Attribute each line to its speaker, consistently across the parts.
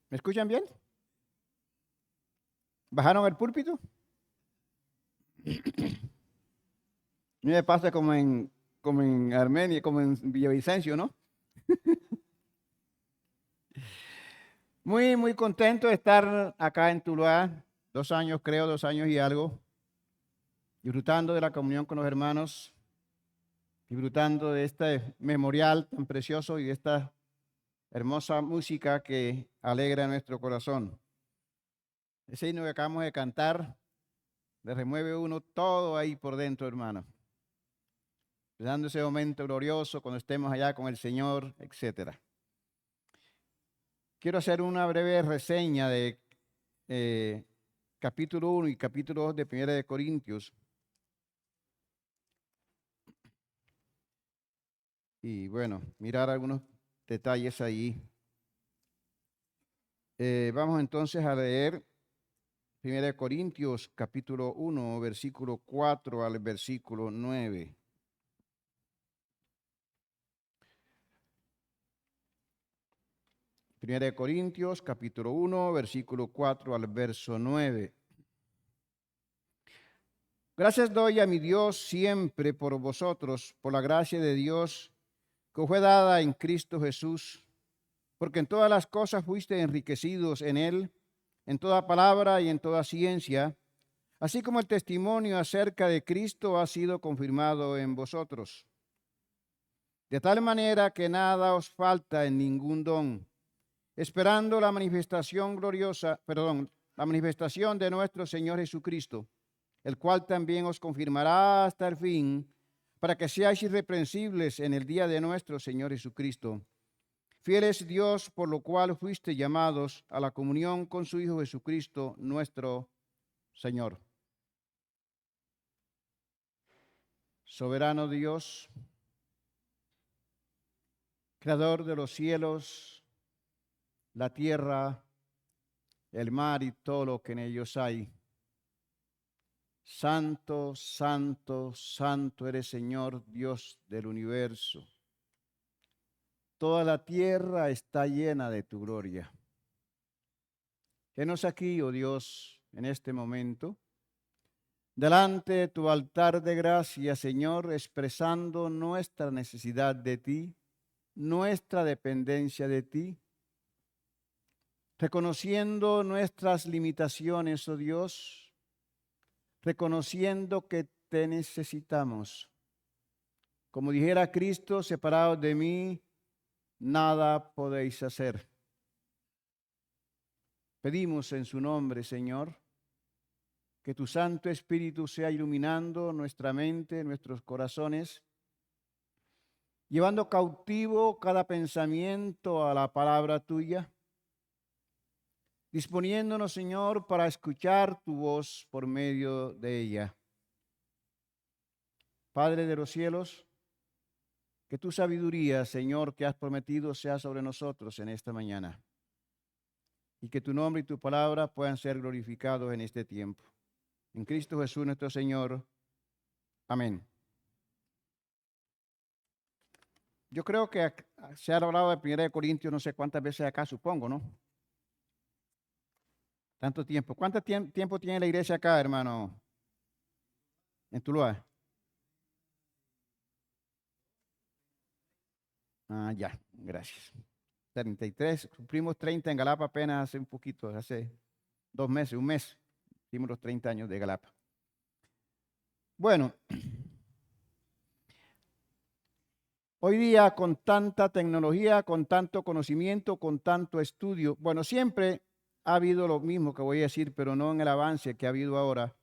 Speaker 1: ¿Me escuchan bien? ¿Bajaron el púlpito? A mí me pasa como en Armenia, como en Villavicencio, ¿no? Muy, muy contento de estar acá en Tuluá, 2 años creo, 2 años y algo, disfrutando de la comunión con los hermanos, disfrutando de este memorial tan precioso y de esta hermosa música que alegra nuestro corazón. Ese himno que acabamos de cantar, le remueve uno todo ahí por dentro, hermano. Dando ese momento glorioso cuando estemos allá con el Señor, etcétera. Quiero hacer una breve reseña de eh, capítulo 1 y capítulo 2 de Primera de Corintios. Y bueno, mirar algunos detalles ahí. Vamos entonces a leer Primera de Corintios, capítulo 1, versículo 4 al versículo 9. Primera de Corintios, capítulo 1, versículo 4 al verso 9. Gracias doy a mi Dios siempre por vosotros, por la gracia de Dios que os fue dada en Cristo Jesús, porque en todas las cosas fuiste enriquecidos en Él, en toda palabra y en toda ciencia, así como el testimonio acerca de Cristo ha sido confirmado en vosotros. De tal manera que nada os falta en ningún don, esperando la la manifestación de nuestro Señor Jesucristo, el cual también os confirmará hasta el fin, para que seáis irreprensibles en el día de nuestro Señor Jesucristo. Fiel es Dios, por lo cual fuiste llamados a la comunión con su Hijo Jesucristo, nuestro Señor. Soberano Dios, creador de los cielos, la tierra, el mar y todo lo que en ellos hay. Santo, santo, santo eres, Señor, Dios del universo. Toda la tierra está llena de tu gloria. Henos aquí, oh Dios, en este momento, delante de tu altar de gracia, Señor, expresando nuestra necesidad de ti, nuestra dependencia de ti, reconociendo nuestras limitaciones, oh Dios, reconociendo que te necesitamos. Como dijera Cristo, separados de mí, nada podéis hacer. Pedimos en su nombre, Señor, que tu Santo Espíritu sea iluminando nuestra mente, nuestros corazones, llevando cautivo cada pensamiento a la palabra tuya, disponiéndonos, Señor, para escuchar tu voz por medio de ella. Padre de los cielos, que tu sabiduría, Señor, que has prometido sea sobre nosotros en esta mañana, y que tu nombre y tu palabra puedan ser glorificados en este tiempo. En Cristo Jesús nuestro Señor. Amén. Yo creo que se ha hablado de 1 Corintios no sé cuántas veces acá, supongo, ¿no? Tanto tiempo. ¿Cuánto tiempo tiene la iglesia acá, hermano? En Tuluá. Ah, ya, gracias. 33, cumplimos 30 en Galapa apenas hace un poquito, hace 2 meses, un mes, hicimos los 30 años de Galapa. Bueno, hoy día con tanta tecnología, con tanto conocimiento, con tanto estudio, bueno, siempre ha habido lo mismo que voy a decir, pero no en el avance que ha habido ahora.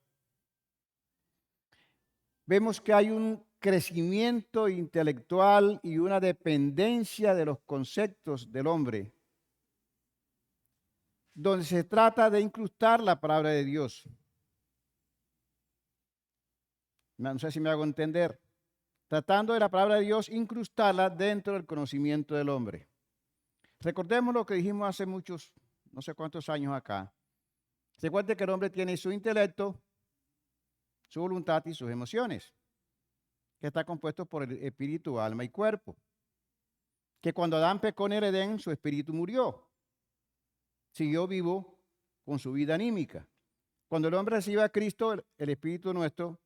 Speaker 1: Vemos que hay un crecimiento intelectual y una dependencia de los conceptos del hombre, donde se trata de incrustar la palabra de Dios. No sé si me hago entender. Tratando de la palabra de Dios, incrustarla dentro del conocimiento del hombre. Recordemos lo que dijimos hace muchos, no sé cuántos años acá. Recuerde que el hombre tiene su intelecto, su voluntad y sus emociones, que está compuesto por el espíritu, alma y cuerpo. Que cuando Adán pecó en el Edén, su espíritu murió. siguió vivo con su vida anímica. Cuando el hombre recibe a Cristo, el Espíritu nuestro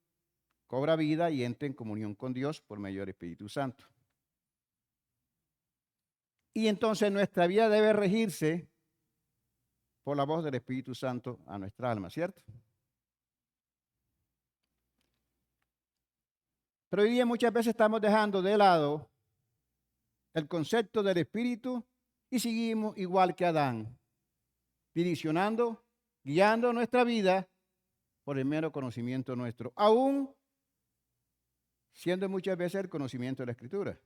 Speaker 1: cobra vida y entra en comunión con Dios por medio del Espíritu Santo. Y entonces nuestra vida debe regirse por la voz del Espíritu Santo a nuestra alma, ¿cierto? Pero hoy día muchas veces estamos dejando de lado el concepto del Espíritu y seguimos igual que Adán, direccionando, guiando nuestra vida por el mero conocimiento nuestro, aún siendo muchas veces el conocimiento de la Escritura.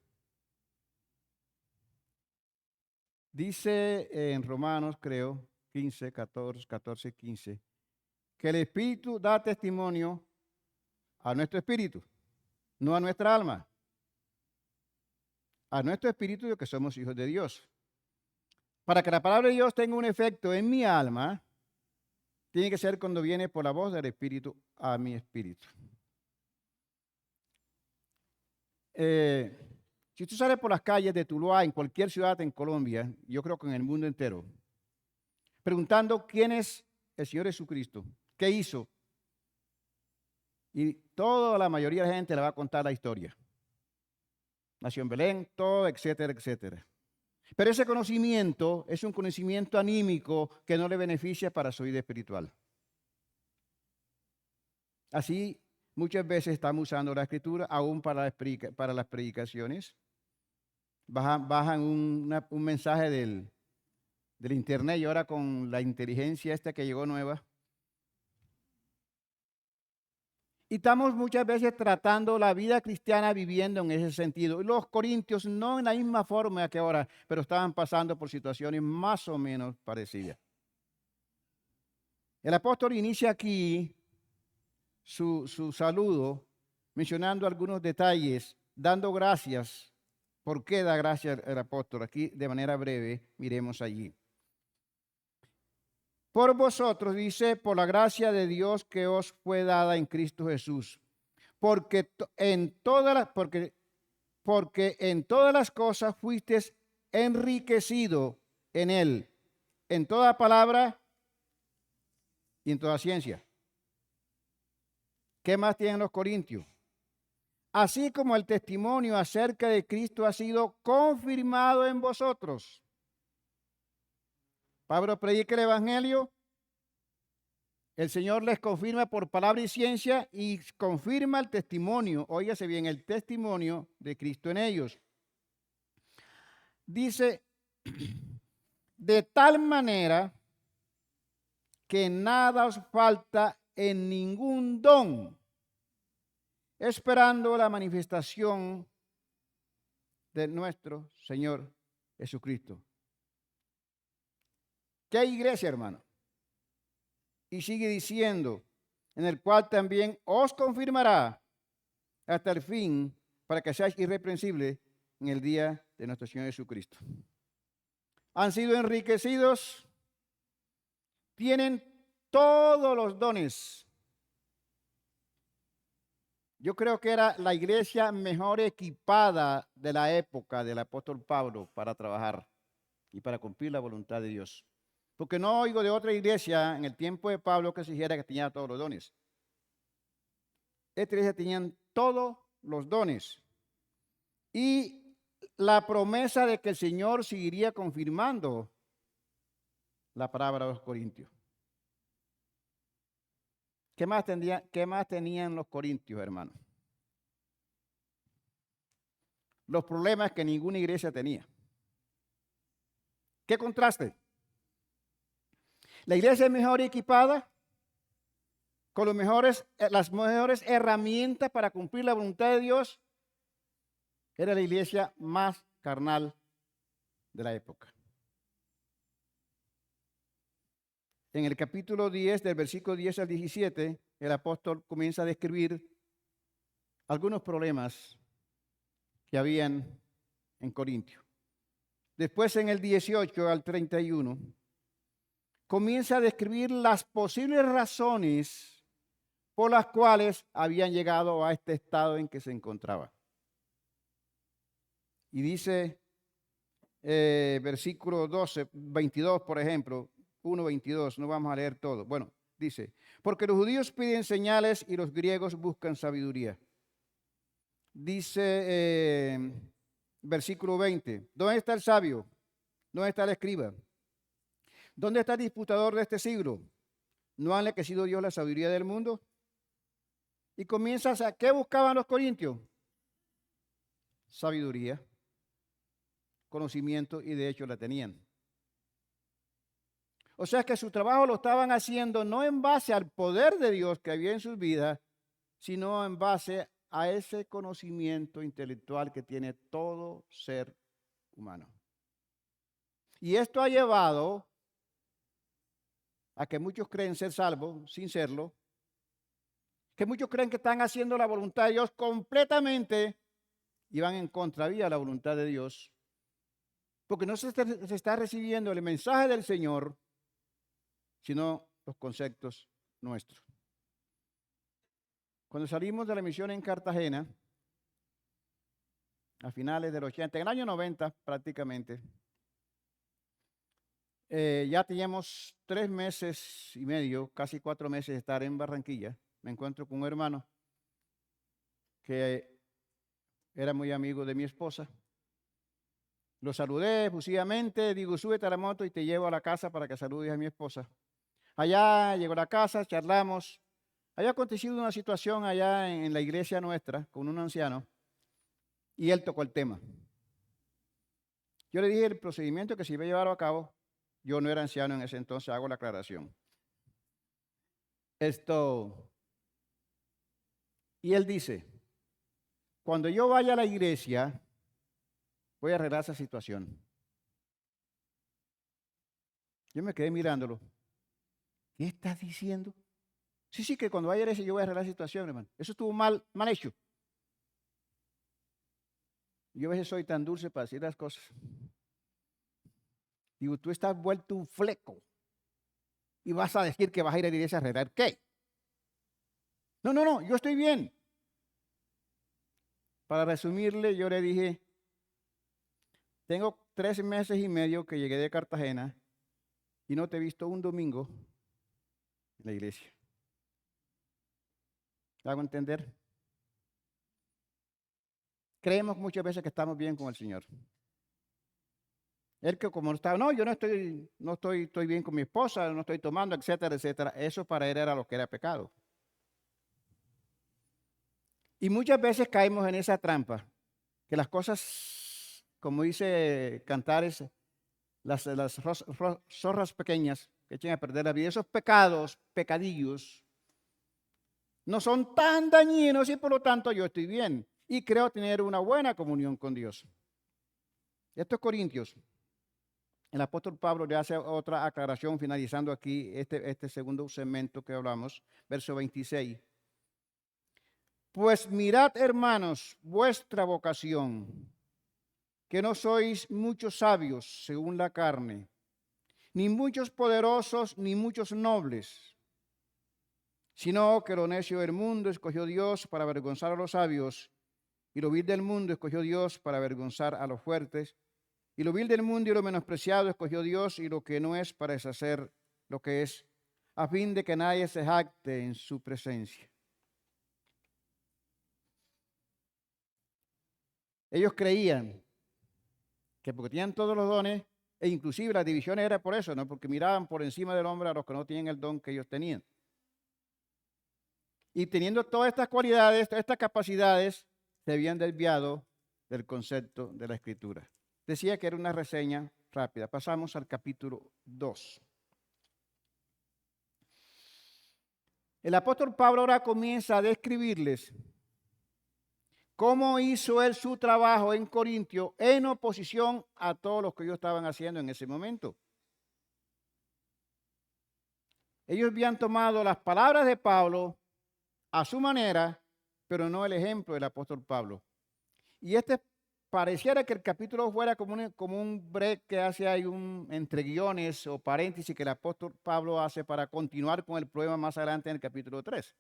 Speaker 1: Dice en Romanos, creo, 15, 14, 15, que el Espíritu da testimonio a nuestro espíritu, no a nuestra alma, a nuestro espíritu de que somos hijos de Dios. Para que la palabra de Dios tenga un efecto en mi alma, tiene que ser cuando viene por la voz del Espíritu a mi espíritu. Si tú sales por las calles de Tuluá, en cualquier ciudad en Colombia, yo creo que en el mundo entero, preguntando quién es el Señor Jesucristo, qué hizo, y toda la mayoría de la gente le va a contar la historia. Nació en Belén, todo, etcétera, etcétera. Pero ese conocimiento es un conocimiento anímico que no le beneficia para su vida espiritual. Así, muchas veces estamos usando la Escritura aún para las predicaciones. Bajan un mensaje del internet y ahora con la inteligencia esta que llegó nueva. Y estamos muchas veces tratando la vida cristiana viviendo en ese sentido. Y los corintios no en la misma forma que ahora, pero estaban pasando por situaciones más o menos parecidas. El apóstol inicia aquí su saludo mencionando algunos detalles, dando gracias. ¿Por qué da gracias el apóstol? Aquí de manera breve miremos allí. Por vosotros, dice, por la gracia de Dios que os fue dada en Cristo Jesús, porque en todas las cosas fuisteis enriquecido en él, en toda palabra y en toda ciencia. ¿Qué más tienen los corintios? Así como el testimonio acerca de Cristo ha sido confirmado en vosotros. Pablo predica el evangelio, el Señor les confirma por palabra y ciencia y confirma el testimonio, óigase bien, el testimonio de Cristo en ellos. Dice, de tal manera que nada os falta en ningún don, esperando la manifestación de nuestro Señor Jesucristo. ¿Qué iglesia, hermano? Y sigue diciendo, en el cual también os confirmará hasta el fin, para que seáis irreprensibles en el día de nuestro Señor Jesucristo. Han sido enriquecidos, tienen todos los dones. Yo creo que era la iglesia mejor equipada de la época del apóstol Pablo para trabajar y para cumplir la voluntad de Dios. Porque no oigo de otra iglesia en el tiempo de Pablo que se dijera que tenía todos los dones. Esta iglesia tenían todos los dones. Y la promesa de que el Señor seguiría confirmando la palabra de los corintios. ¿Qué más tenían los corintios, hermano? Los problemas que ninguna iglesia tenía. ¿Qué contraste? La iglesia mejor equipada, con las mejores herramientas para cumplir la voluntad de Dios, era la iglesia más carnal de la época. En el capítulo 10, del versículo 10 al 17, el apóstol comienza a describir algunos problemas que habían en Corintio. Después, en el 18 al 31, comienza a describir las posibles razones por las cuales habían llegado a este estado en que se encontraba. Y dice, versículo 22, por ejemplo, 1:22, no vamos a leer todo. Bueno, dice, porque los judíos piden señales y los griegos buscan sabiduría. Dice versículo 20, ¿dónde está el sabio? ¿Dónde está el escriba? ¿Dónde está el disputador de este siglo? ¿No ha enriquecido Dios la sabiduría del mundo? Y comienzas a, ¿qué buscaban los corintios? Sabiduría, conocimiento, y de hecho la tenían. O sea que su trabajo lo estaban haciendo no en base al poder de Dios que había en sus vidas, sino en base a ese conocimiento intelectual que tiene todo ser humano. Y esto ha llevado a que muchos creen ser salvos sin serlo, que muchos creen que están haciendo la voluntad de Dios completamente y van en contravía a la voluntad de Dios, porque no se está recibiendo el mensaje del Señor, sino los conceptos nuestros. Cuando salimos de la misión en Cartagena, a finales del 80, en el año 90 prácticamente, ya teníamos 3 meses y medio, casi 4 meses de estar en Barranquilla. Me encuentro con un hermano que era muy amigo de mi esposa. Lo saludé efusivamente, digo, súbete a la moto y te llevo a la casa para que saludes a mi esposa. Allá llegó a la casa, charlamos. Había acontecido una situación allá en la iglesia nuestra con un anciano y él tocó el tema. Yo le dije el procedimiento que se iba a llevar a cabo. Yo no era anciano en ese entonces, hago la aclaración. Y él dice, cuando yo vaya a la iglesia, voy a arreglar esa situación. Yo me quedé mirándolo. ¿Qué estás diciendo? Sí, que cuando vaya a la iglesia yo voy a arreglar la situación, hermano. Eso estuvo mal hecho. Yo a veces soy tan dulce para decir las cosas. Digo, tú estás vuelto un fleco y vas a decir que vas a ir a la iglesia a arreglar ¿qué? No, yo estoy bien. Para resumirle, yo le dije, tengo 3 meses y medio que llegué de Cartagena y no te he visto un domingo en la iglesia. ¿Te hago entender? Creemos muchas veces que estamos bien con el Señor. Él que como estaba, no, yo estoy bien con mi esposa, no estoy tomando, etcétera, etcétera. Eso para él era lo que era pecado. Y muchas veces caemos en esa trampa, que las cosas, como dice Cantares, las zorras pequeñas que echan a perder la vida, esos pecados, pecadillos, no son tan dañinos y por lo tanto yo estoy bien y creo tener una buena comunión con Dios. Estos Corintios, el apóstol Pablo le hace otra aclaración finalizando aquí este segundo segmento que hablamos, verso 26. Pues mirad, hermanos, vuestra vocación, que no sois muchos sabios según la carne, ni muchos poderosos, ni muchos nobles, sino que lo necio del mundo escogió Dios para avergonzar a los sabios, y lo vil del mundo escogió Dios para avergonzar a los fuertes, y lo vil del mundo y lo menospreciado escogió Dios, y lo que no es para deshacer lo que es, a fin de que nadie se jacte en su presencia. Ellos creían que porque tenían todos los dones, e inclusive las divisiones era por eso, ¿no? Porque miraban por encima del hombre a los que no tenían el don que ellos tenían. Y teniendo todas estas cualidades, todas estas capacidades, se habían desviado del concepto de la Escritura. Decía que era una reseña rápida. Pasamos al capítulo 2. El apóstol Pablo ahora comienza a describirles cómo hizo él su trabajo en Corintio en oposición a todos los que ellos estaban haciendo en ese momento. Ellos habían tomado las palabras de Pablo a su manera, pero no el ejemplo del apóstol Pablo. Y pareciera que el capítulo fuera como un break que hace ahí entre guiones o paréntesis que el apóstol Pablo hace para continuar con el problema más adelante en el capítulo 3.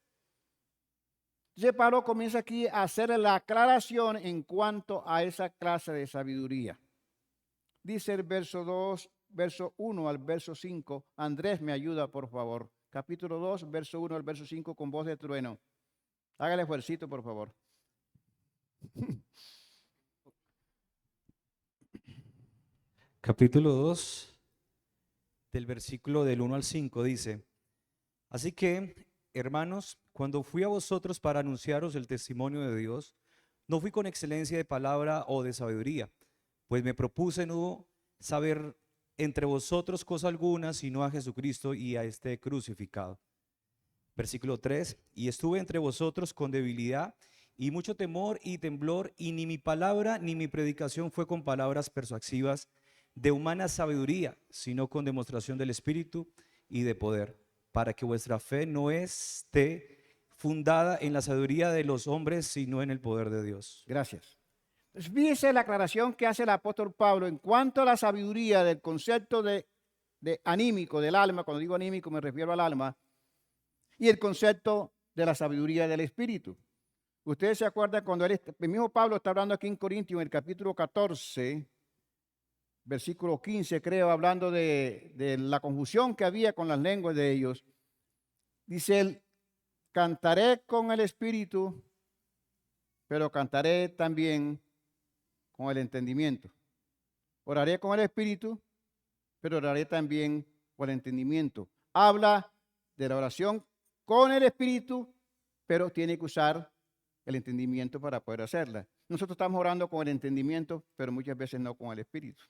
Speaker 1: Entonces Pablo comienza aquí a hacer la aclaración en cuanto a esa clase de sabiduría. Dice el verso 2 verso 1 al verso 5. Andrés, me ayuda, por favor. Capítulo 2, verso 1 al verso 5 con voz de trueno. Hágale esfuercito, por favor.
Speaker 2: Capítulo 2, del versículo del 1 al 5 dice: Así que, hermanos, cuando fui a vosotros para anunciaros el testimonio de Dios, no fui con excelencia de palabra o de sabiduría, pues me propuse no saber entre vosotros cosa alguna, sino a Jesucristo y a este crucificado. Versículo 3: Y estuve entre vosotros con debilidad y mucho temor y temblor, y ni mi palabra ni mi predicación fue con palabras persuasivas de humana sabiduría, sino con demostración del Espíritu y de poder, para que vuestra fe no esté fundada en la sabiduría de los hombres, sino en el poder de Dios.
Speaker 1: Gracias. Entonces, fíjese la aclaración que hace el apóstol Pablo en cuanto a la sabiduría del concepto de anímico, del alma. Cuando digo anímico me refiero al alma, y el concepto de la sabiduría del espíritu. Ustedes se acuerdan cuando el mismo Pablo está hablando aquí en Corintios, en el capítulo 14, versículo 15, creo, hablando de la confusión que había con las lenguas de ellos. Dice él: cantaré con el espíritu, pero cantaré también con el entendimiento. Oraré con el espíritu, pero oraré también con el entendimiento. Habla de la oración con el espíritu, pero tiene que usar el entendimiento para poder hacerla. Nosotros estamos orando con el entendimiento, pero muchas veces no con el espíritu.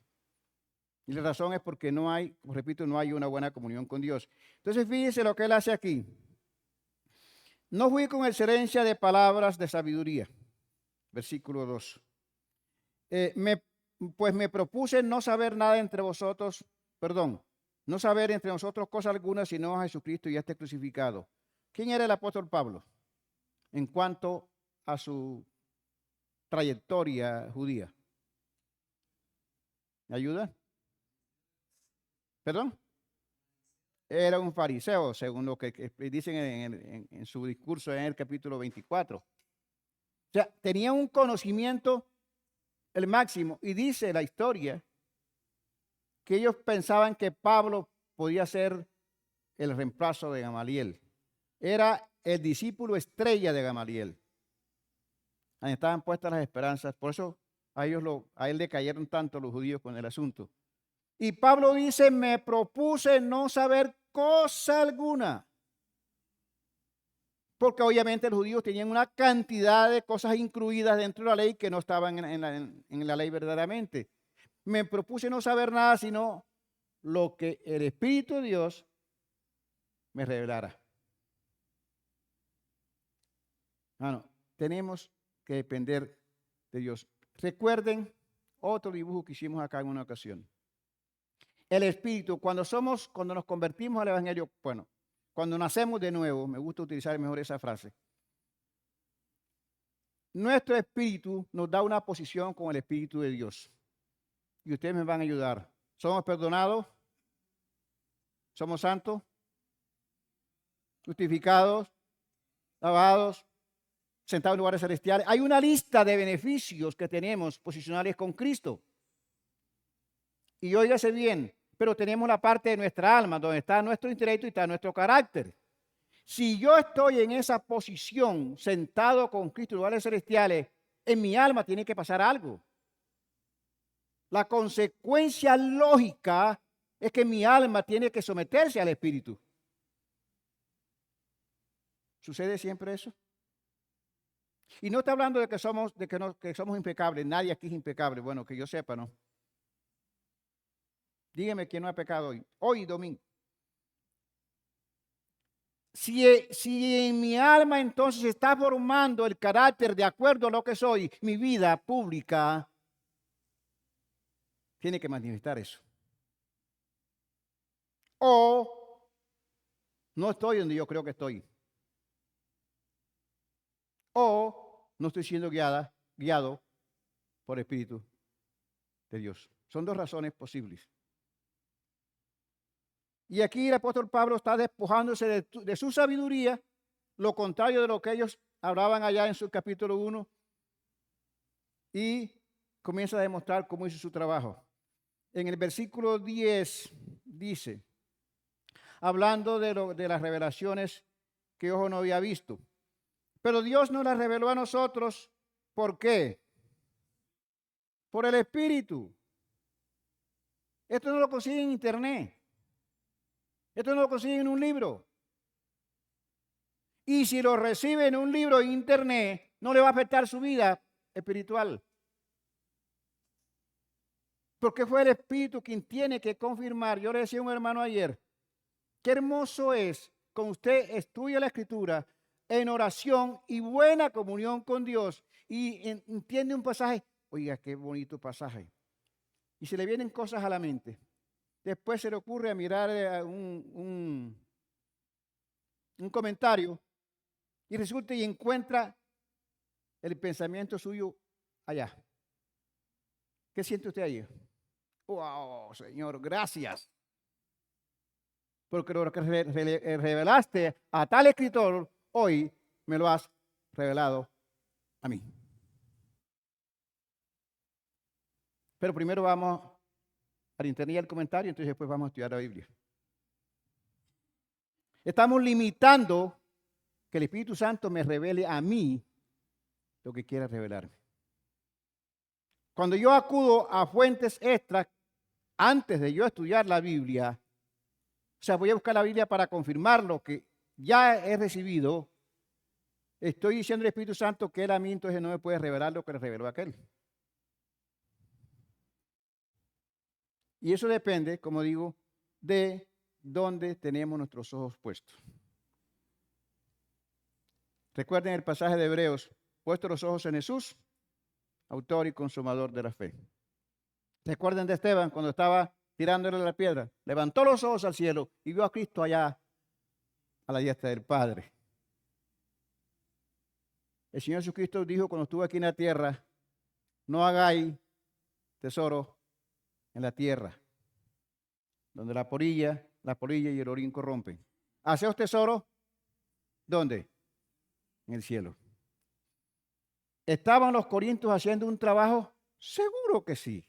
Speaker 1: Y la razón es porque no hay, repito, no hay una buena comunión con Dios. Entonces, fíjese lo que él hace aquí. No fui con excelencia de palabras de sabiduría. Versículo 2. Pues me propuse no saber nada entre vosotros, no saber entre nosotros cosa alguna, sino a Jesucristo y a este crucificado. ¿Quién era el apóstol Pablo en cuanto a su trayectoria judía? ¿Me ayuda? ¿Perdón? Era un fariseo, según lo que dicen en su discurso en el capítulo 24. O sea, tenía un conocimiento el máximo, y dice la historia que ellos pensaban que Pablo podía ser el reemplazo de Gamaliel. Era el discípulo estrella de Gamaliel. Ahí estaban puestas las esperanzas. Por eso a él le cayeron tanto los judíos con el asunto. Y Pablo dice: me propuse no saber cosa alguna. Porque obviamente los judíos tenían una cantidad de cosas incluidas dentro de la ley que no estaban en la ley verdaderamente. Me propuse no saber nada sino lo que el Espíritu de Dios me revelara. Tenemos que depender de Dios. Recuerden otro dibujo que hicimos acá en una ocasión. El Espíritu, cuando nos convertimos al Evangelio, cuando nacemos de nuevo, me gusta utilizar mejor esa frase, nuestro espíritu nos da una posición con el Espíritu de Dios. Y ustedes me van a ayudar. ¿Somos perdonados? ¿Somos santos? ¿Justificados? ¿Lavados? ¿Sentados en lugares celestiales? Hay una lista de beneficios que tenemos posicionales con Cristo. Y óigase bien, pero tenemos la parte de nuestra alma, donde está nuestro intelecto y está nuestro carácter. Si yo estoy en esa posición, sentado con Cristo en lugares celestiales, en mi alma tiene que pasar algo. La consecuencia lógica es que mi alma tiene que someterse al Espíritu. ¿Sucede siempre eso? Y no está hablando de que somos impecables. Nadie aquí es impecable. Bueno, que yo sepa, ¿no? Dígame quién no ha pecado hoy. Hoy, domingo. Si en mi alma entonces está formando el carácter de acuerdo a lo que soy, mi vida pública tiene que manifestar eso. O no estoy donde yo creo que estoy. O no estoy siendo guiado por el Espíritu de Dios. Son dos razones posibles. Y aquí el apóstol Pablo está despojándose de su sabiduría, lo contrario de lo que ellos hablaban allá en su capítulo 1, y comienza a demostrar cómo hizo su trabajo. en el versículo 10 dice, hablando de las revelaciones que ojo no había visto. Pero Dios nos las reveló a nosotros. ¿Por qué? Por el Espíritu. Esto no lo consigue en internet. Esto no lo consigue en un libro. Y si lo recibe en un libro en internet, no le va a afectar su vida espiritual. Porque fue el Espíritu quien tiene que confirmar. Yo le decía a un hermano ayer, qué hermoso es cuando usted estudia la Escritura en oración y buena comunión con Dios y entiende un pasaje. Oiga, qué bonito pasaje. Y se le vienen cosas a la mente. Después se le ocurre a mirar un comentario y resulta y encuentra el pensamiento suyo allá. ¿Qué siente usted ahí? Wow, Señor, gracias. Porque lo que revelaste a tal escritor, hoy me lo has revelado a mí. Pero primero vamos al internet y al comentario, entonces después vamos a estudiar la Biblia. Estamos limitando que el Espíritu Santo me revele a mí lo que quiera revelarme. Cuando yo acudo a fuentes extras, antes de yo estudiar la Biblia, o sea, voy a buscar la Biblia para confirmar lo que ya he recibido, estoy diciendo al Espíritu Santo que él a mí entonces no me puede revelar lo que le reveló a aquel. Y eso depende, como digo, de dónde tenemos nuestros ojos puestos. Recuerden el pasaje de Hebreos, puestos los ojos en Jesús, autor y consumador de la fe. Recuerden de Esteban cuando estaba tirándole la piedra, levantó los ojos al cielo y vio a Cristo allá a la diestra del Padre. El Señor Jesucristo dijo cuando estuvo aquí en la tierra, no hagáis tesoro en la tierra, donde la polilla y el orín corrompen. ¿Haceos tesoro? ¿Dónde? En el cielo. ¿Estaban los corintios haciendo un trabajo? Seguro que sí.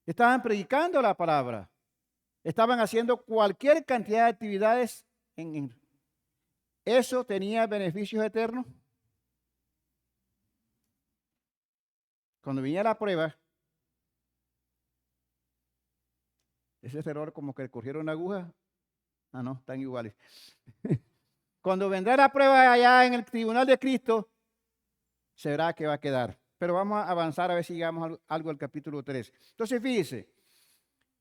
Speaker 1: Estaban predicando la palabra. Estaban haciendo cualquier cantidad de actividades. ¿Eso tenía beneficios eternos? Cuando venía la prueba, ese error como que cogieron una aguja. Ah, no, están iguales. Cuando vendrá la prueba allá en el tribunal de Cristo, se verá que va a quedar. Pero vamos a avanzar a ver si llegamos algo al capítulo 3. Entonces, fíjese,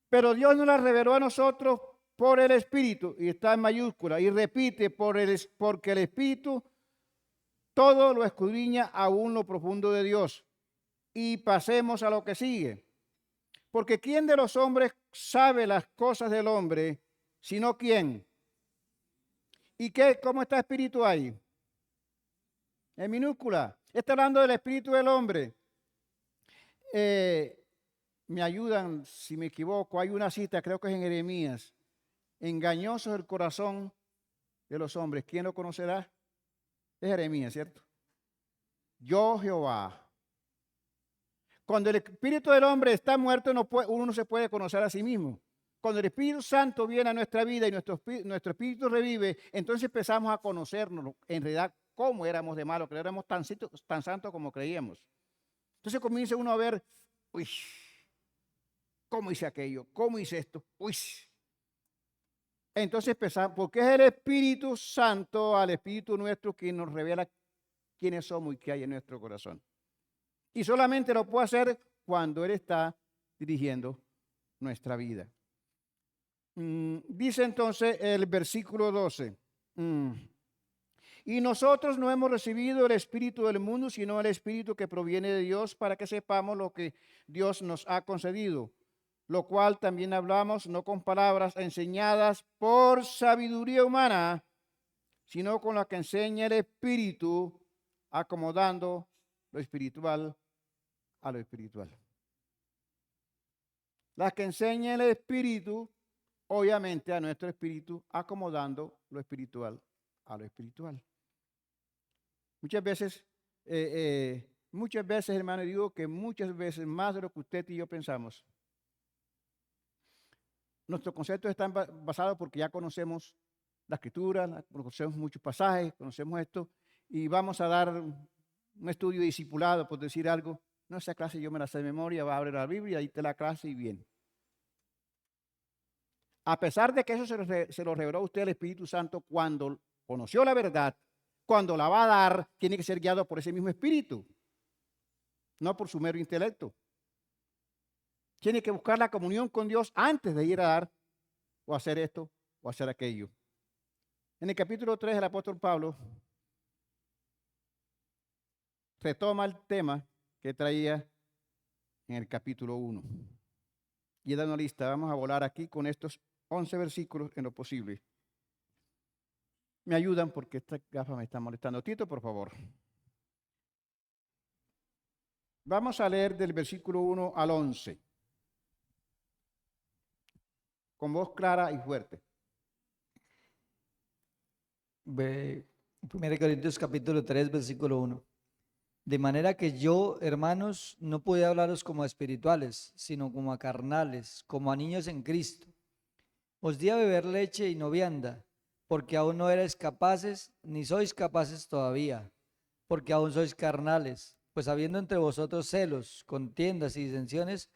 Speaker 1: pero Dios nos la reveló a nosotros por el Espíritu, y está en mayúscula, y repite, porque el Espíritu todo lo escudriña aún lo profundo de Dios. Y pasemos a lo que sigue. Porque ¿quién de los hombres sabe las cosas del hombre, sino quién? ¿Y cómo está espíritu ahí? En minúscula. Está hablando del espíritu del hombre. Me ayudan, si me equivoco, hay una cita, creo que es en Jeremías. Engañoso es el corazón de los hombres. ¿Quién lo conocerá? Es Jeremías, ¿cierto? Yo, Jehová. Cuando el espíritu del hombre está muerto, uno no se puede conocer a sí mismo. Cuando el Espíritu Santo viene a nuestra vida y nuestro espíritu revive, entonces empezamos a conocernos en realidad cómo éramos de malos, que no éramos tan santos como creíamos. Entonces comienza uno a ver, uy, ¿cómo hice aquello? ¿Cómo hice esto? Uy. Entonces empezamos, porque es el Espíritu Santo al Espíritu nuestro quien nos revela quiénes somos y qué hay en nuestro corazón. Y solamente lo puede hacer cuando Él está dirigiendo nuestra vida. Dice entonces el versículo 12. Y nosotros no hemos recibido el espíritu del mundo, sino el espíritu que proviene de Dios, para que sepamos lo que Dios nos ha concedido, lo cual también hablamos no con palabras enseñadas por sabiduría humana, sino con la que enseña el Espíritu, acomodando lo espiritual a lo espiritual. La que enseña el Espíritu, obviamente a nuestro espíritu, acomodando lo espiritual a lo espiritual. Muchas veces, hermano, digo que muchas veces más de lo que usted y yo pensamos, Nuestros conceptos están basados porque ya conocemos la escritura, conocemos muchos pasajes, conocemos esto, y vamos a dar un estudio discipulado, por decir algo. No, esa clase yo me la sé de memoria, va a abrir la Biblia, ahí está la clase y bien. A pesar de que eso se lo reveló a usted el Espíritu Santo cuando conoció la verdad, cuando la va a dar, tiene que ser guiado por ese mismo Espíritu, no por su mero intelecto. Tiene que buscar la comunión con Dios antes de ir a dar o hacer esto o hacer aquello. En el capítulo 3, el apóstol Pablo retoma el tema que traía en el capítulo 1. Y da una lista. Vamos a volar aquí con estos 11 versículos en lo posible. Me ayudan porque esta gafa me está molestando. Tito, por favor. Vamos a leer del versículo 1 al 11. Con voz clara y fuerte.
Speaker 3: 1 Corintios capítulo 3, versículo 1. De manera que yo, hermanos, no pude hablaros como a espirituales, sino como a carnales, como a niños en Cristo. Os di a beber leche y no vianda, porque aún no erais capaces, ni sois capaces todavía, porque aún sois carnales. Pues habiendo entre vosotros celos, contiendas y disensiones,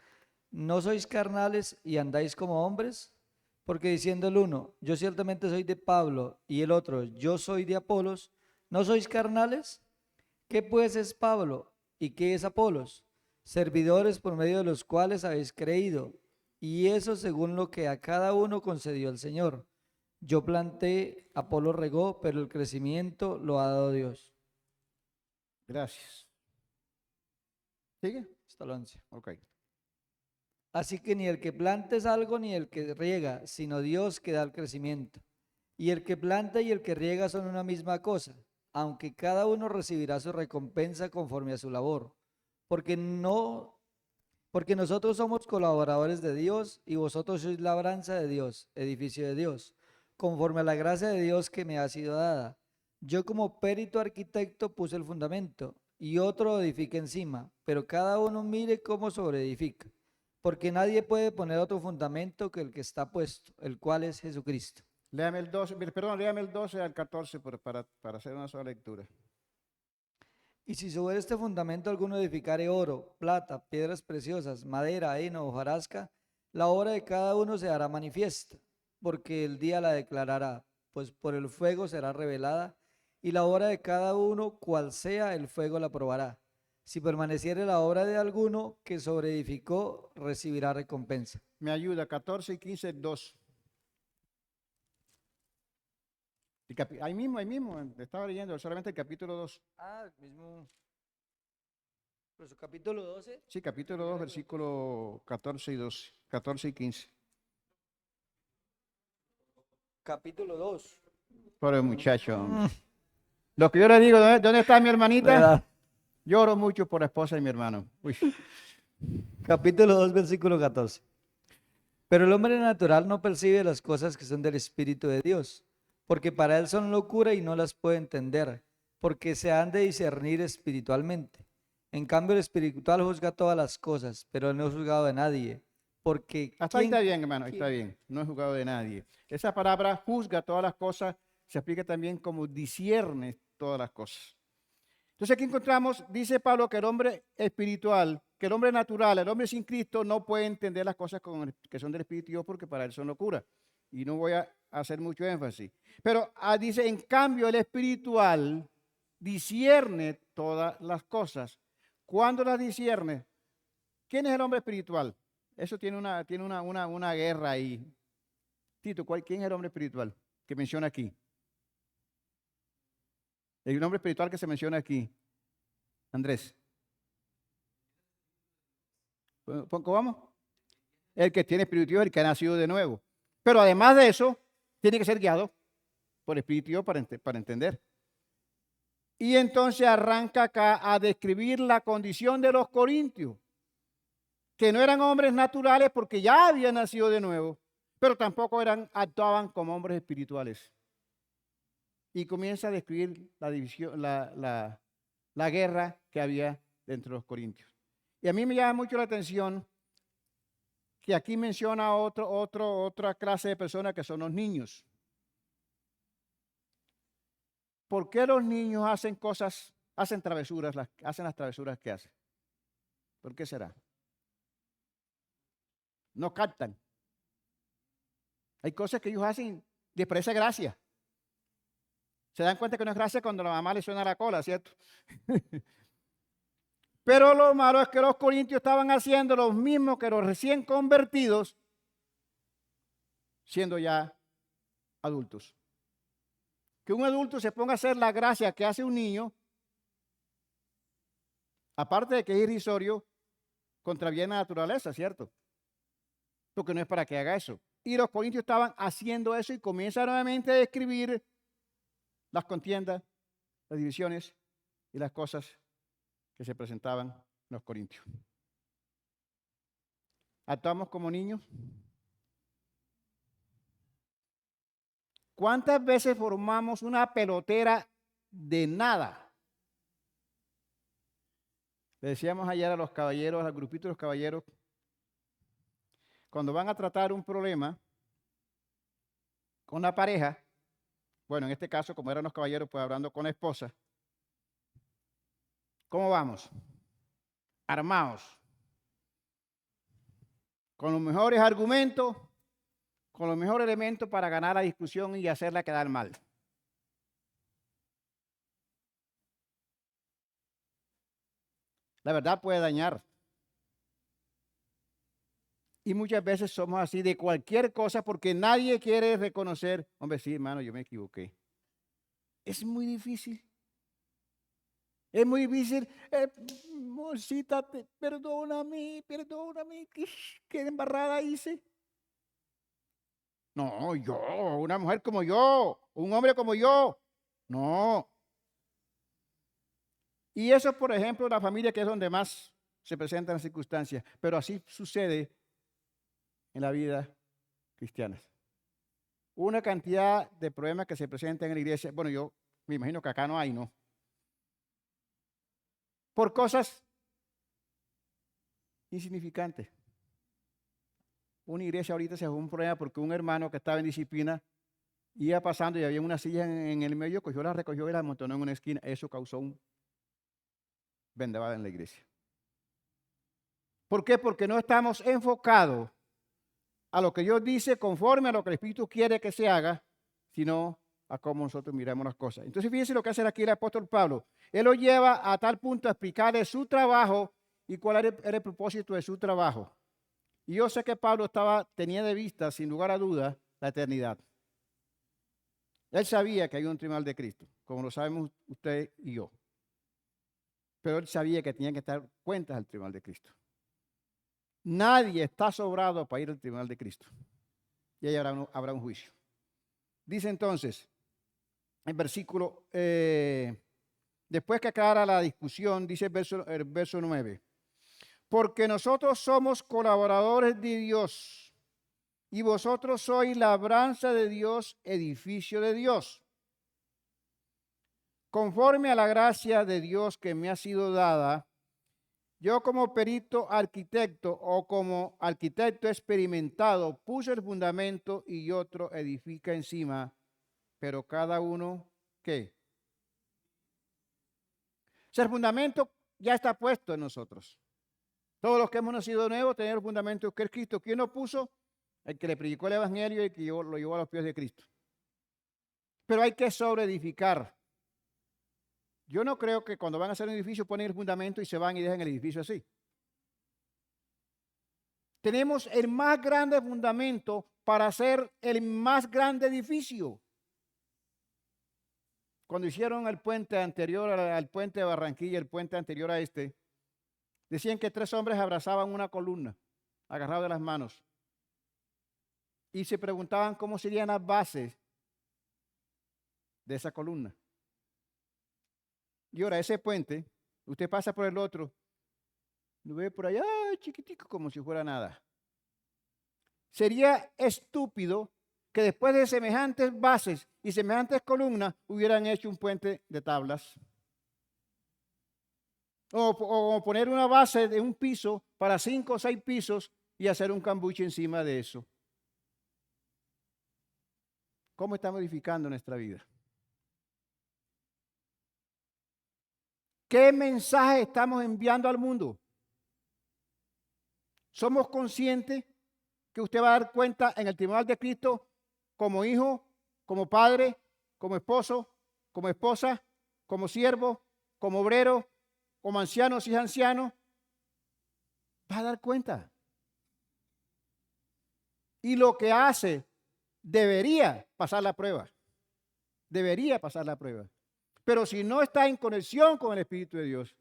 Speaker 3: ¿no sois carnales y andáis como hombres? Porque diciendo el uno, yo ciertamente soy de Pablo, y el otro, yo soy de Apolos, ¿no sois carnales? ¿Qué pues es Pablo y qué es Apolos? Servidores por medio de los cuales habéis creído, y eso según lo que a cada uno concedió el Señor. Yo planté, Apolo regó, pero el crecimiento lo ha dado Dios.
Speaker 1: Gracias. ¿Sigue?
Speaker 3: Hasta el 11.
Speaker 1: Ok.
Speaker 3: Así que ni el que planta es algo ni el que riega, sino Dios que da el crecimiento. Y el que planta y el que riega son una misma cosa, aunque cada uno recibirá su recompensa conforme a su labor. Porque nosotros somos colaboradores de Dios y vosotros sois labranza de Dios, edificio de Dios, conforme a la gracia de Dios que me ha sido dada. Yo como perito arquitecto puse el fundamento y otro edifica encima, pero cada uno mire cómo sobreedifica. Porque nadie puede poner otro fundamento que el que está puesto, el cual es Jesucristo.
Speaker 1: Léame el 12, perdón, léame el 12 al 14 para hacer una sola lectura.
Speaker 3: Y si sobre este fundamento alguno edificare oro, plata, piedras preciosas, madera, heno o hojarasca, la obra de cada uno se hará manifiesta, porque el día la declarará, pues por el fuego será revelada, y la obra de cada uno, cual sea, el fuego la probará. Si permaneciere la obra de alguno que sobreedificó, recibirá recompensa.
Speaker 1: Me ayuda, 14 y 15, 2. Ahí mismo, estaba leyendo solamente el capítulo 2.
Speaker 3: Mismo. Pero su capítulo 12.
Speaker 1: Sí, capítulo 2, versículo 14 y 12. 14 y 15.
Speaker 3: Capítulo 2.
Speaker 1: Pobre muchacho. Lo que yo le digo, ¿dónde está mi hermanita?
Speaker 3: ¿Verdad?
Speaker 1: Lloro mucho por la esposa de mi hermano. Uy.
Speaker 3: Capítulo 2, versículo 14. Pero el hombre natural no percibe las cosas que son del Espíritu de Dios, porque para él son locura y no las puede entender, porque se han de discernir espiritualmente. En cambio, el espiritual juzga todas las cosas, pero no es juzgado de nadie, porque
Speaker 1: Hasta ahí está bien, hermano, está bien. No he juzgado de nadie. Esa palabra juzga todas las cosas, se aplica también como discierne todas las cosas. Entonces aquí encontramos, dice Pablo, que el hombre espiritual, que el hombre natural, el hombre sin Cristo no puede entender las cosas que son del Espíritu de Dios porque para él son locura. Y no voy a hacer mucho énfasis. Pero dice, en cambio, el espiritual discierne todas las cosas. ¿Cuándo las discierne? ¿Quién es el hombre espiritual? Eso tiene una guerra ahí. Tito, ¿quién es el hombre espiritual que menciona aquí? El nombre espiritual que se menciona aquí. Andrés. ¿Cómo vamos? El que tiene espíritu de Dios, el que ha nacido de nuevo. Pero además de eso, tiene que ser guiado por el espíritu de Dios para entender. Y entonces arranca acá a describir la condición de los corintios, que no eran hombres naturales porque ya habían nacido de nuevo, pero tampoco actuaban como hombres espirituales. Y comienza a describir la división, la guerra que había dentro de los corintios. Y a mí me llama mucho la atención que aquí menciona otra clase de personas que son los niños. ¿Por qué los niños hacen travesuras, hacen las travesuras que hacen? ¿Por qué será? No captan. Hay cosas que ellos hacen les parece gracia. Se dan cuenta que no es gracia cuando la mamá le suena la cola, ¿cierto? Pero lo malo es que los corintios estaban haciendo lo mismo que los recién convertidos, siendo ya adultos. Que un adulto se ponga a hacer la gracia que hace un niño, aparte de que es irrisorio, contraviene la naturaleza, ¿cierto? Porque no es para que haga eso. Y los corintios estaban haciendo eso y comienza nuevamente a describir las contiendas, las divisiones y las cosas que se presentaban en los corintios. ¿Actuamos como niños? ¿Cuántas veces formamos una pelotera de nada? Le decíamos ayer a los caballeros, al grupito de los caballeros, cuando van a tratar un problema con la pareja, bueno, en este caso, como eran los caballeros, pues hablando con la esposa, ¿cómo vamos? Armados, con los mejores argumentos, con los mejores elementos para ganar la discusión y hacerla quedar mal. La verdad puede dañar. Y muchas veces somos así de cualquier cosa porque nadie quiere reconocer, hombre, sí, hermano, yo me equivoqué. Es muy difícil. Es muy difícil. Mosita, perdóname, qué embarrada hice. No, yo, una mujer como yo, un hombre como yo. No. Y eso, por ejemplo, la familia, que es donde más se presentan las circunstancias. Pero así sucede en la vida cristiana. Una cantidad de problemas que se presentan en la iglesia. Bueno, yo me imagino que acá no hay, ¿no? Por cosas insignificantes. Una iglesia ahorita se fue un problema porque un hermano que estaba en disciplina iba pasando y había una silla en el medio, la recogió y la amontonó en una esquina. Eso causó un vendaval en la iglesia. ¿Por qué? Porque no estamos enfocados a lo que Dios dice conforme a lo que el Espíritu quiere que se haga, sino a cómo nosotros miramos las cosas. Entonces fíjense lo que hace aquí el apóstol Pablo. Él lo lleva a tal punto a explicarle su trabajo y cuál era el propósito de su trabajo. Y yo sé que Pablo tenía de vista, sin lugar a dudas, la eternidad. Él sabía que hay un tribunal de Cristo, como lo sabemos usted y yo. Pero él sabía que tenía que estar cuentas al tribunal de Cristo. Nadie está sobrado para ir al tribunal de Cristo. Y ahí habrá un juicio. Dice entonces, el versículo, después que aclara la discusión, dice el verso 9. Porque nosotros somos colaboradores de Dios y vosotros sois labranza de Dios, edificio de Dios. Conforme a la gracia de Dios que me ha sido dada, yo como perito arquitecto o como arquitecto experimentado puse el fundamento y otro edifica encima, pero cada uno, ¿qué? O sea, el fundamento ya está puesto en nosotros. Todos los que hemos nacido de nuevo tenemos el fundamento que es Cristo. ¿Quién lo puso? El que le predicó el evangelio y el que lo llevó a los pies de Cristo. Pero hay que sobreedificar. Yo no creo que cuando van a hacer un edificio ponen el fundamento y se van y dejan el edificio así. Tenemos el más grande fundamento para hacer el más grande edificio. Cuando hicieron el puente anterior al puente de Barranquilla, el puente anterior a este, decían que 3 hombres abrazaban una columna, agarrados de las manos. Y se preguntaban cómo serían las bases de esa columna. Y ahora ese puente, usted pasa por el otro, lo ve por allá chiquitico como si fuera nada. Sería estúpido que después de semejantes bases y semejantes columnas hubieran hecho un puente de tablas. O poner una base de un piso para 5 o 6 pisos y hacer un cambuche encima de eso. ¿Cómo está modificando nuestra vida? ¿Qué mensaje estamos enviando al mundo? ¿Somos conscientes que usted va a dar cuenta en el tribunal de Cristo como hijo, como padre, como esposo, como esposa, como siervo, como obrero, como anciano, si es anciano? Va a dar cuenta. Y lo que hace debería pasar la prueba. Debería pasar la prueba. Pero si no está en conexión con el Espíritu de Dios,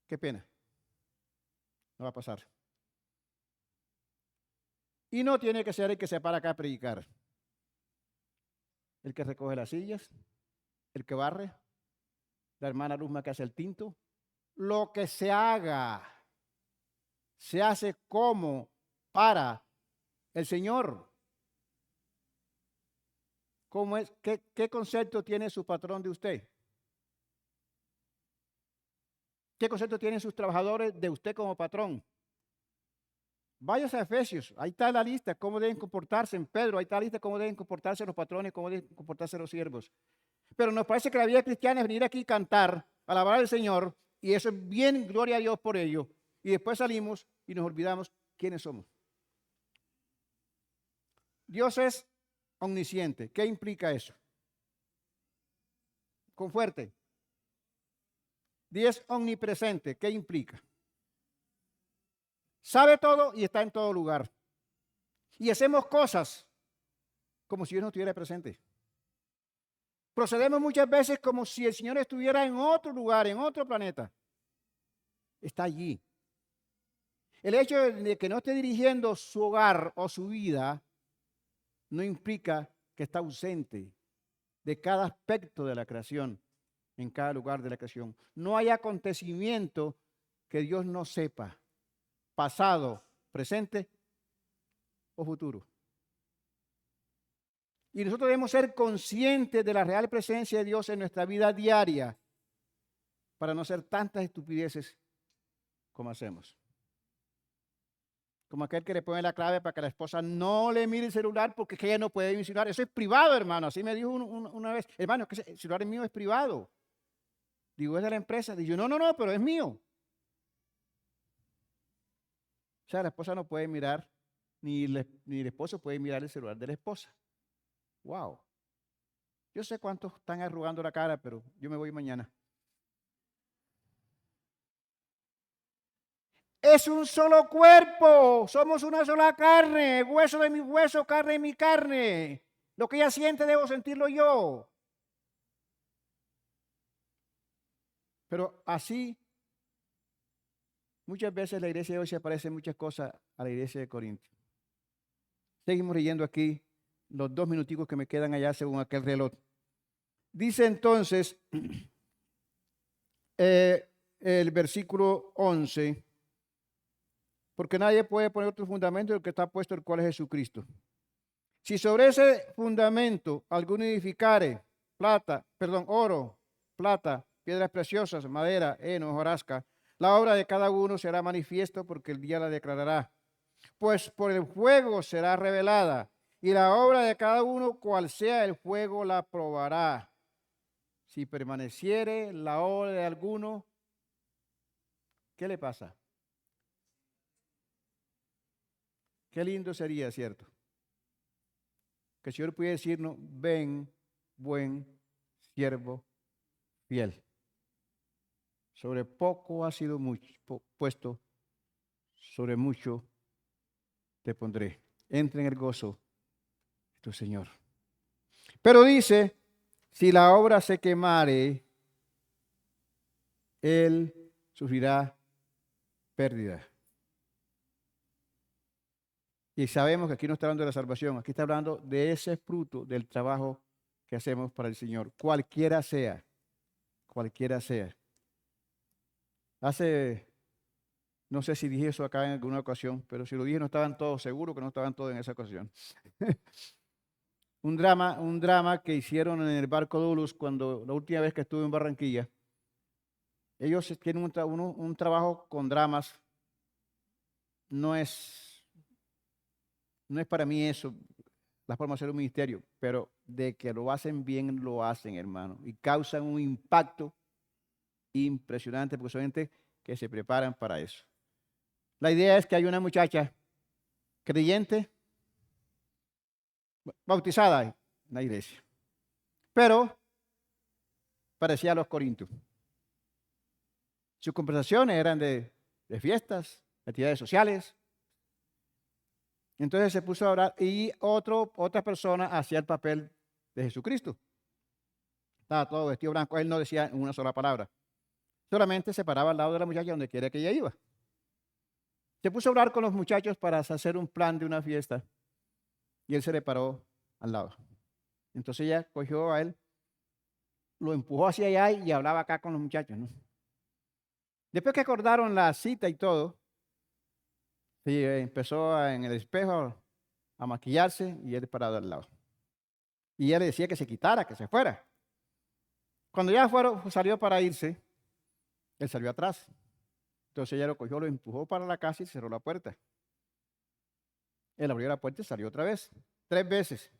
Speaker 1: qué pena. No va a pasar. Y no tiene que ser el que se para acá a predicar. El que recoge las sillas, el que barre, la hermana Luzma que hace el tinto. Lo que se haga, se hace como para el Señor. ¿Cómo es? ¿Qué concepto tiene su patrón de usted? ¿Qué concepto tienen sus trabajadores de usted como patrón? Váyase a Efesios, ahí está la lista, cómo deben comportarse en Pedro, ahí está la lista, cómo deben comportarse los patrones, cómo deben comportarse los siervos. Pero nos parece que la vida cristiana es venir aquí y cantar, alabar al Señor, y eso es bien, gloria a Dios por ello. Y después salimos y nos olvidamos quiénes somos. Dios es omnisciente. ¿Qué implica eso? Con fuerte. Dios es omnipresente. ¿Qué implica? Sabe todo y está en todo lugar. Y hacemos cosas como si Dios no estuviera presente. Procedemos muchas veces como si el Señor estuviera en otro lugar, en otro planeta. Está allí. El hecho de que no esté dirigiendo su hogar o su vida no implica que está ausente de cada aspecto de la creación, en cada lugar de la creación. No hay acontecimiento que Dios no sepa, pasado, presente o futuro. Y nosotros debemos ser conscientes de la real presencia de Dios en nuestra vida diaria para no hacer tantas estupideces como hacemos. Como aquel que le pone la clave para que la esposa no le mire el celular porque es que ella no puede ver mi celular. Eso es privado, hermano. Así me dijo una vez. Hermano, que el celular es mío, es privado. Digo, es de la empresa. Digo, no, pero es mío. O sea, la esposa no puede mirar, ni el esposo puede mirar el celular de la esposa. Wow. Yo sé cuántos están arrugando la cara, pero yo me voy mañana. Es un solo cuerpo, somos una sola carne, hueso de mi hueso, carne de mi carne. Lo que ella siente debo sentirlo yo. Pero así, muchas veces la iglesia de hoy se parece muchas cosas a la iglesia de Corinto. Seguimos leyendo aquí los 2 minuticos que me quedan allá según aquel reloj. Dice entonces el versículo 11. Porque nadie puede poner otro fundamento del que está puesto, el cual es Jesucristo. Si sobre ese fundamento alguno edificare oro, plata, piedras preciosas, madera, heno, hojarasca, la obra de cada uno será manifiesto porque el día la declarará. Pues por el fuego será revelada, y la obra de cada uno, cual sea el fuego, la probará. Si permaneciere la obra de alguno, ¿qué le pasa? Qué lindo sería, ¿cierto? Que el Señor pudiera decirnos, ven, buen siervo fiel. Sobre poco ha sido puesto, sobre mucho te pondré. Entra en el gozo de tu Señor. Pero dice, si la obra se quemare, él sufrirá pérdida. Y sabemos que aquí no está hablando de la salvación, aquí está hablando de ese fruto del trabajo que hacemos para el Señor, cualquiera sea, cualquiera sea. No sé si dije eso acá en alguna ocasión, pero si lo dije no estaban todos, seguro que no estaban todos en esa ocasión. Un drama que hicieron en el barco Dulus cuando la última vez que estuve en Barranquilla. Ellos tienen un trabajo con dramas, no es no es para mí eso, la forma de hacer un ministerio, pero de que lo hacen bien, lo hacen, hermano, y causan un impacto impresionante porque son gente que se preparan para eso. La idea es que hay una muchacha creyente, bautizada en la iglesia, pero parecía a los corintios. Sus conversaciones eran de fiestas, actividades sociales. Entonces se puso a orar y otra persona hacía el papel de Jesucristo. Estaba todo vestido blanco. Él no decía una sola palabra. Solamente se paraba al lado de la muchacha donde quiera que ella iba. Se puso a hablar con los muchachos para hacer un plan de una fiesta. Y él se le paró al lado. Entonces ella cogió a él, lo empujó hacia allá y hablaba acá con los muchachos, ¿no? Después que acordaron la cita y todo, empezó en el espejo a maquillarse y él parado al lado. Y ella le decía que se quitara, que se fuera. Cuando ya salió para irse, él salió atrás. Entonces ella lo cogió, lo empujó para la casa y cerró la puerta. Él abrió la puerta y salió otra vez, 3 veces.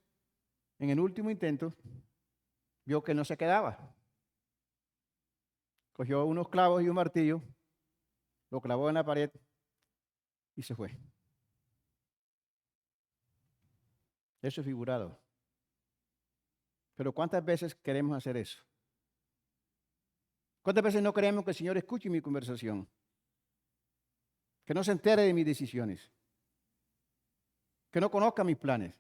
Speaker 1: En el último intento, vio que no se quedaba. Cogió unos clavos y un martillo, lo clavó en la pared y se fue. Eso es figurado. Pero ¿cuántas veces queremos hacer eso? ¿Cuántas veces no queremos que el Señor escuche mi conversación? Que no se entere de mis decisiones. Que no conozca mis planes.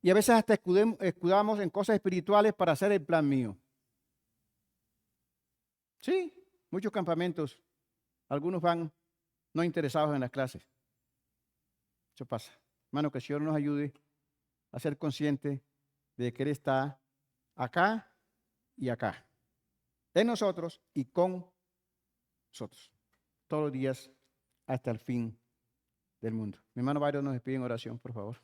Speaker 1: Y a veces hasta escudamos en cosas espirituales para hacer el plan mío. Sí, muchos campamentos, algunos van no interesados en las clases. Eso pasa. Hermano, que el Señor nos ayude a ser conscientes de que Él está acá y acá. En nosotros y con nosotros. Todos los días hasta el fin del mundo. Mi hermano Byron nos despide en oración, por favor.